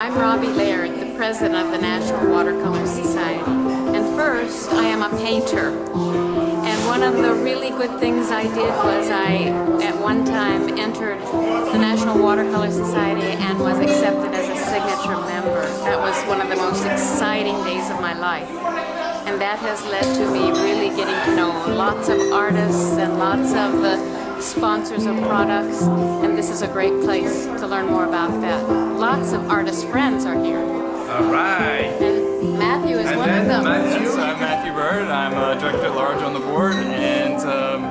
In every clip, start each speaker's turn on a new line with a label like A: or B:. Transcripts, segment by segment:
A: I'm Robbie Laird, the president of the National Watercolor Society. And first, I am a painter. And one of the really good things I did was I, at one time, entered the National Watercolor Society and was accepted as a signature member. That was one of the most exciting days of my life. And that has led to me really getting to know lots of artists and lots of the sponsors of products, and this is a great place to learn more about that. Lots of artist friends are here.
B: All right.
A: And Matthew is one of them.
B: Yes, I'm Matthew Bird. I'm Director at Large on the board, and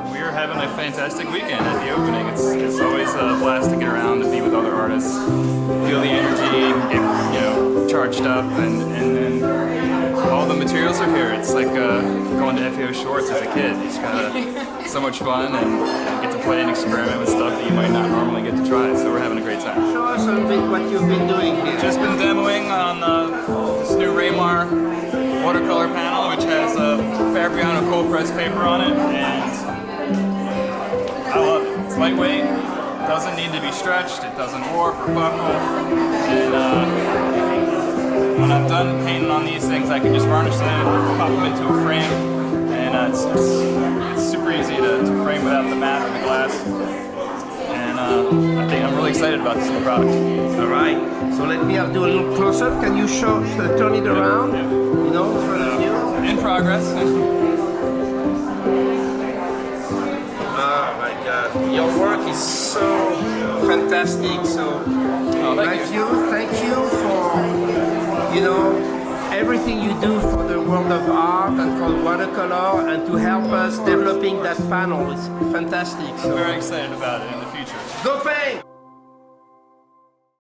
B: we're having a fantastic weekend at the opening. It's always a blast to get around to be with other artists, feel the energy, get charged up, and all the materials are here. It's like going to FAO Shorts as a kid. It's kind of so much fun, and get to play and experiment with stuff that you might not normally get to try. So we're having a great time.
C: Show us a bit what you've been doing here.
B: Just been demoing on this new RayMar watercolor panel, which has a Fabriano cold press paper on it, and I love it. It's lightweight, doesn't need to be stretched, it doesn't warp or buckle, and when I'm done painting on these things, I can just varnish them, pop them into a frame, and it's super easy to frame without the mat or the glass. And I think I'm really excited about this new product.
C: All right. So let me do a little close-up. Can you turn it around?
B: Yeah.
C: You know, in front of you.
B: In progress.
C: Oh my God, your work is so fantastic. So thank you for everything you do for the world of art and for watercolor, and to help us developing that panel. It's fantastic. So
B: I'm very excited about it in the future.
C: go paint!